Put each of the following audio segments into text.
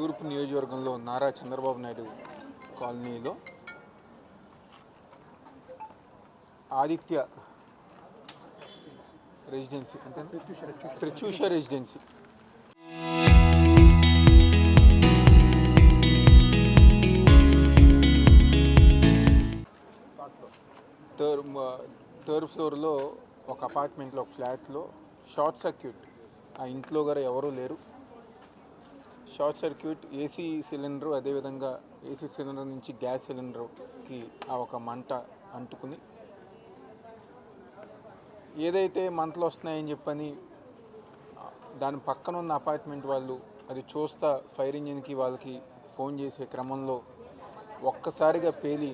తూర్పు నియోజకవర్గంలో నారా చంద్రబాబు నాయుడు కాలనీలో ఆదిత్య రెసిడెన్సీ అంటే ప్రత్యూష రెసిడెన్సీ థర్డ్ ఫ్లోర్లో ఒక అపార్ట్మెంట్లో ఒక ఫ్లాట్లో షార్ట్ సర్క్యూట్. ఆ ఇంట్లో గారు ఎవరూ లేరు. షార్ట్ సర్క్యూట్ ఏసీ సిలిండరు, అదేవిధంగా ఏసీ సిలిండర్ నుంచి గ్యాస్ సిలిండర్కి ఆ ఒక మంట అంటుకుని ఏదైతే మంటలు వస్తున్నాయని చెప్పని దాని పక్కన ఉన్న అపార్ట్మెంట్ వాళ్ళు అది చూస్తా ఫైర్ ఇంజిన్కి వాళ్ళకి ఫోన్ చేసే క్రమంలో ఒక్కసారిగా పేలి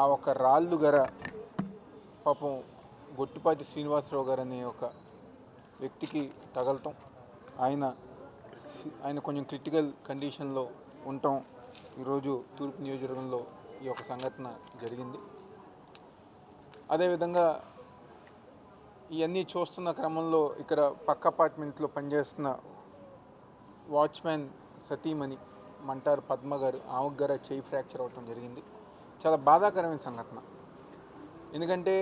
ఆ ఒక రాళ్ళు గర పాపం గొట్టిపాటి శ్రీనివాసరావు గారు అనే ఒక వ్యక్తికి తగలటం, ఆయన కొంచెం క్రిటికల్ కండిషన్లో ఉండటం ఈరోజు తూర్పు నియోజకవర్గంలో ఈ యొక్క సంఘటన జరిగింది. అదేవిధంగా ఇవన్నీ చూస్తున్న క్రమంలో ఇక్కడ పక్క అపార్ట్మెంట్లో పనిచేస్తున్న వాచ్మ్యాన్ సతీమణి మంటారు పద్మ గారు, ఆమెకు గారు చెయ్యి ఫ్రాక్చర్ అవటం జరిగింది. చాలా బాధాకరమైన సంఘటన. ఎందుకంటే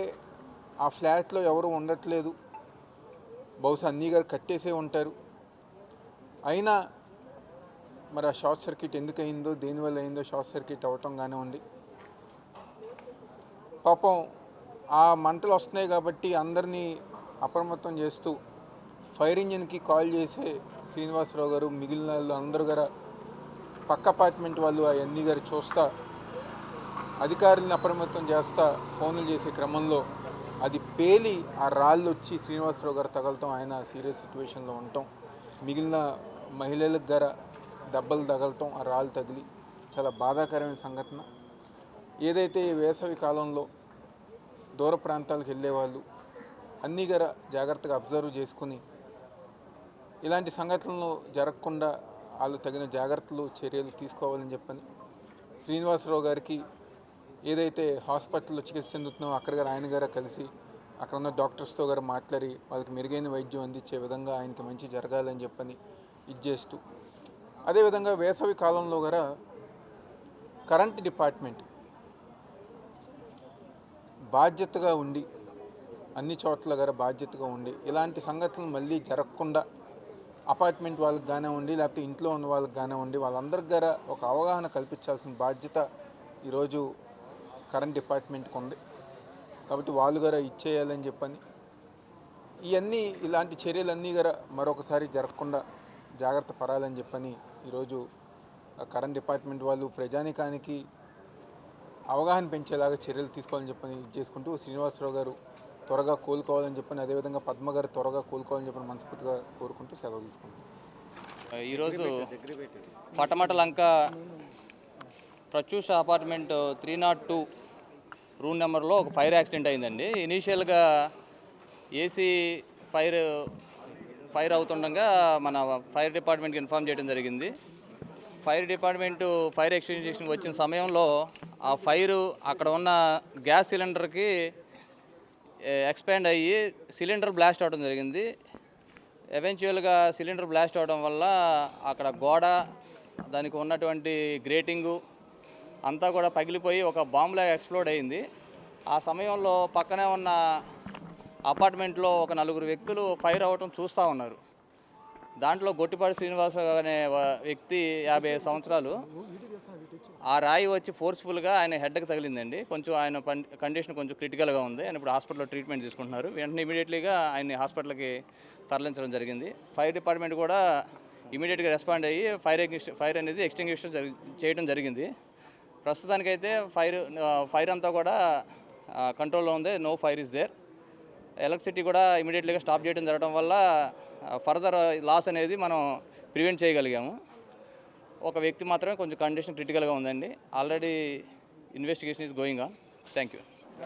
ఆ ఫ్లాట్లో ఎవరు ఉండట్లేదు, బహుశా అన్నీ గారు కట్టేసే ఉంటారు. అయినా మరి ఆ షార్ట్ సర్క్యూట్ ఎందుకు అయిందో, దేనివల్ల అయిందో షార్ట్ సర్క్యూట్ అవ్వటం కానివ్వండి. పాపం ఆ మంటలు వస్తున్నాయి కాబట్టి అందరినీ అప్రమత్తం చేస్తూ ఫైర్ ఇంజిన్కి కాల్ చేసే శ్రీనివాసరావు గారు, మిగిలిన వాళ్ళు అందరూ గారు పక్క అపార్ట్మెంట్ వాళ్ళు అవన్నీ గారు చూస్తా అధికారులను అప్రమత్తం చేస్తా ఫోన్లు చేసే క్రమంలో అది పేలి ఆ రాళ్ళు వచ్చి శ్రీనివాసరావు గారు తగలటం, ఆయన సీరియస్ సిచ్యువేషన్లో ఉండటం, మిగిలిన మహిళలకు గారు దెబ్బలు తగలటం, ఆ రాళ్ళు తగిలి చాలా బాధాకరమైన సంఘటన. ఏదైతే వేసవి కాలంలో దూర ప్రాంతాలకు వెళ్ళేవాళ్ళు అన్నీ గారు జాగ్రత్తగా అబ్జర్వ్ చేసుకుని ఇలాంటి సంఘటనలు జరగకుండా వాళ్ళు తగిన జాగ్రత్తలు చర్యలు తీసుకోవాలని చెప్పని శ్రీనివాసరావు గారికి ఏదైతే హాస్పిటల్లో చికిత్స చెందుతున్నామో అక్కడ గారు ఆయన గారు కలిసి అక్కడ ఉన్న డాక్టర్స్తో గారు మాట్లాడి వాళ్ళకి మెరుగైన వైద్యం అందించే విధంగా ఆయనకి మంచి జరగాలని చెప్పని ఇచ్చేస్తూ, అదేవిధంగా వేసవి కాలంలో గారు కరెంట్ డిపార్ట్మెంట్ బాధ్యతగా ఉండి అన్ని చోట్ల గారు బాధ్యతగా ఉండి ఇలాంటి సంఘటనలు మళ్ళీ జరగకుండా అపార్ట్మెంట్ వాళ్ళకి కానివ్వండి, లేకపోతే ఇంట్లో ఉన్న వాళ్ళకి కానివ్వండి, వాళ్ళందరికీ గారు ఒక అవగాహన కల్పించాల్సిన బాధ్యత ఈరోజు కరెంట్ డిపార్ట్మెంట్కి ఉంది. కాబట్టి వాళ్ళు గారు ఇచ్చేయాలని చెప్పని ఇలాంటి చర్యలన్నీ గారు మరొకసారి జరగకుండా జాగ్రత్త పడాలని చెప్పని ఈరోజు కరెంట్ డిపార్ట్మెంట్ వాళ్ళు ప్రజానికానికి అవగాహన పెంచేలాగా చర్యలు తీసుకోవాలని చెప్పని చేసుకుంటూ శ్రీనివాసరావు గారు త్వరగా కోలుకోవాలని చెప్పని, అదేవిధంగా పద్మ గారు త్వరగా కోలుకోవాలని చెప్పని మనస్ఫూర్తిగా కోరుకుంటూ సెలవు తీసుకుంటాం. ఈరోజు పటమటలంక ప్రత్యూష అపార్ట్మెంట్ 302 రూమ్ నెంబర్లో ఒక ఫైర్ యాక్సిడెంట్ అయిందండి. ఇనీషియల్గా ఏసీ ఫైర్ అవుతుండగా మన ఫైర్ డిపార్ట్మెంట్కి ఇన్ఫార్మ్ చేయడం జరిగింది. ఫైర్ డిపార్ట్మెంటు ఫైర్ ఎక్స్టింగ్విషన్కి వచ్చిన సమయంలో ఆ ఫైరు అక్కడ ఉన్న గ్యాస్ సిలిండర్కి ఎక్స్పాండ్ అయ్యి సిలిండర్ బ్లాస్ట్ అవడం జరిగింది. ఎవెన్చువల్గా సిలిండర్ బ్లాస్ట్ అవడం వల్ల అక్కడ గోడ, దానికి ఉన్నటువంటి గ్రేటింగు అంతా కూడా పగిలిపోయి ఒక బాంబులాగా ఎక్స్ప్లోడ్ అయింది. ఆ సమయంలో పక్కనే ఉన్న అపార్ట్మెంట్లో ఒక 4 వ్యక్తులు ఫైర్ అవ్వటం చూస్తూ ఉన్నారు. దాంట్లో గొట్టిపాటి శ్రీనివాసరావు అనే వ్యక్తి 55 సంవత్సరాలు. ఆ రాయి వచ్చి ఫోర్స్ఫుల్గా ఆయన హెడ్కి తగిలిందండి. కొంచెం ఆయన కండిషన్ కొంచెం క్రిటికల్గా ఉంది. ఆయన ఇప్పుడు హాస్పిటల్లో ట్రీట్మెంట్ తీసుకుంటున్నారు. వెంటనే ఇమీడియట్లీగా ఆయన్ని హాస్పిటల్కి తరలించడం జరిగింది. ఫైర్ డిపార్ట్మెంట్ కూడా ఇమీడియట్గా రెస్పాండ్ అయ్యి ఫైర్ అనేది ఎక్స్టింగ్విష్ చేయడం జరిగింది. ప్రస్తుతానికైతే ఫైర్ అంతా కూడా కంట్రోల్లో ఉంది. No fire is there. Electricity కూడా ఇమీడియట్లీగా స్టాప్ చేయడం జరగడం వల్ల ఫర్దర్ లాస్ అనేది మనం ప్రివెంట్ చేయగలిగాము. ఒక వ్యక్తి మాత్రమే కొంచెం కండిషన్ క్రిటికల్గా ఉందండి. Already investigation is going on. Thank you.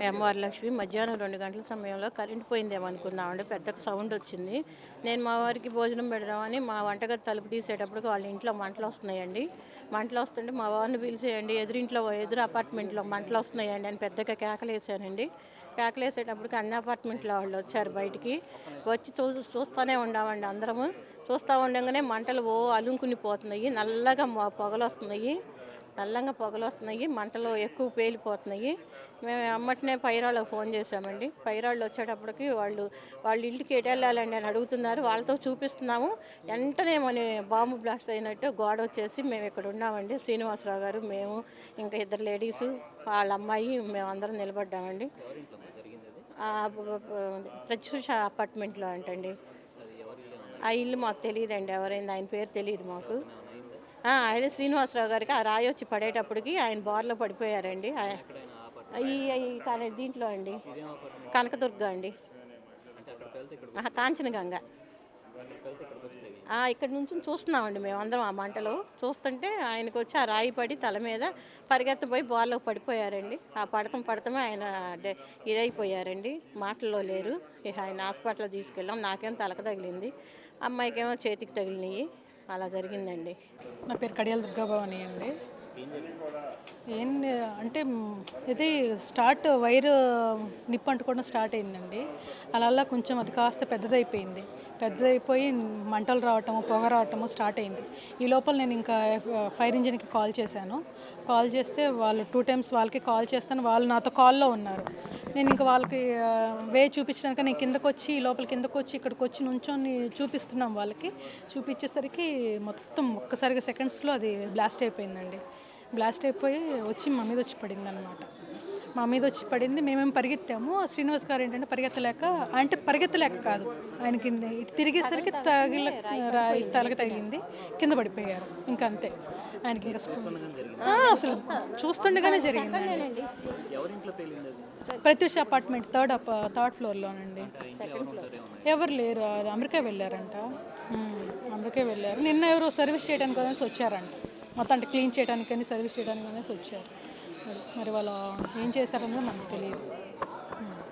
MR Lakshmi. మధ్యాహ్నం 2 గంటల సమయంలో కరెంట్ పోయిందేమో అనుకున్నామండి. పెద్ద సౌండ్ వచ్చింది. నేను మా వారికి భోజనం పెడదామని మా వంటగది తలుపు తీసేటప్పటికి వాళ్ళ ఇంట్లో మంటలు వస్తున్నాయండి. మంటలు వస్తుంటే మా వారిని పిలిచేయండి, ఎదురు అపార్ట్మెంట్లో మంటలు వస్తున్నాయండి అని పెద్దగా కేకలేసానండి. కేకలేసేటప్పటికి అన్ని అపార్ట్మెంట్లో వాళ్ళు వచ్చారు బయటికి. వచ్చి చూస్తూనే ఉన్నామండి అందరము. చూస్తూ ఉండగానే మంటలు అలుముకుని పోతున్నాయి. నల్లగా పొగలు వస్తున్నాయి. మంటలు ఎక్కువ పేలిపోతున్నాయి. మేము అమ్మటనే పైరాళ్ళకి ఫోన్ చేసామండి. పైరాళ్ళు వచ్చేటప్పటికి వాళ్ళ ఇంటికి ఎటు వెళ్ళాలండి అని అడుగుతున్నారు. వాళ్ళతో చూపిస్తున్నాము. వెంటనే మన బాంబు బ్లాస్ట్ అయినట్టు గోడ వచ్చేసి మేము ఇక్కడ ఉన్నామండి. శ్రీనివాసరావు గారు, మేము, ఇంకా 2 లేడీసు, వాళ్ళ అమ్మాయి, మేము అందరం నిలబడ్డామండి. ప్రత్యూష అపార్ట్మెంట్లో అంటండి. ఆ ఇల్లు మాకు తెలియదండి, ఎవరైంది ఆయన పేరు తెలియదు మాకు. అదే శ్రీనివాసరావు గారికి ఆ రాయి వచ్చి పడేటప్పటికి ఆయన బోర్లో పడిపోయారండి. దీంట్లో అండి, కనకదుర్గ అండి, కాంచనగంగ. ఇక్కడ నుంచి చూస్తున్నామండి మేము అందరం. ఆ మంటలు చూస్తుంటే ఆయనకు వచ్చి ఆ రాయి పడి తల మీద పరిగెత్తపోయి బోర్లో పడిపోయారండి. ఆ పడతమే ఆయన ఇదైపోయారండి, మాటల్లో లేరు. ఆయన హాస్పిటల్ తీసుకెళ్ళాం. నాకేమో తలకు తగిలింది, అమ్మాయికేమో చేతికి తగిలినాయి. అలా జరిగిందండి. నా పేరు కడియాల దుర్గాభవాని అండి. అంటే ఇది వైర్ నిప్పు అంటుకోవడం స్టార్ట్ అయిందండి. అలా కొంచెం అది కాస్త పెద్దదైపోయి మంటలు రావటము, పొగ రావటము స్టార్ట్ అయింది. ఈ లోపల నేను ఇంకా ఫైర్ ఇంజిన్కి కాల్ చేశాను. కాల్ చేస్తే వాళ్ళు 2 times వాళ్ళకి కాల్ చేస్తాను. వాళ్ళు నాతో కాల్లో ఉన్నారు. నేను ఇంకా వాళ్ళకి చూపించడానికి నేను కిందకు వచ్చి ఇక్కడికి వచ్చి నుంచొని చూపిస్తున్నాం వాళ్ళకి. చూపించేసరికి మొత్తం ఒక్కసారిగా సెకండ్స్లో అది బ్లాస్ట్ అయిపోయిందండి. బ్లాస్ట్ అయిపోయి వచ్చి మా మీద వచ్చి పడింది అనమాట. మా మీద వచ్చి పడింది. మేమేం పరిగెత్తాము. శ్రీనివాస్ గారు ఏంటంటే పరిగెత్తలేక కాదు, ఆయనకి ఇటు తిరిగేసరికి తలకి తగిలింది, కింద పడిపోయారు. ఇంకా అంతే. ఆయనకి ఇంకా అసలు చూస్తుండగానే జరిగింది. ప్రత్యూష అపార్ట్మెంట్ థర్డ్ ఫ్లోర్లోనండి. ఎవరు లేరు, అమెరికా వెళ్ళారంట. నిన్న ఎవరు సర్వీస్ చేయడానికి అనేసి వచ్చారంట. మొత్తం అంటే క్లీన్ చేయడానికి కానీ సర్వీస్ చేయడానికి అనేసి వచ్చారు. మరి వాళ్ళు ఏం చేశారన్నది మనకు తెలియదు.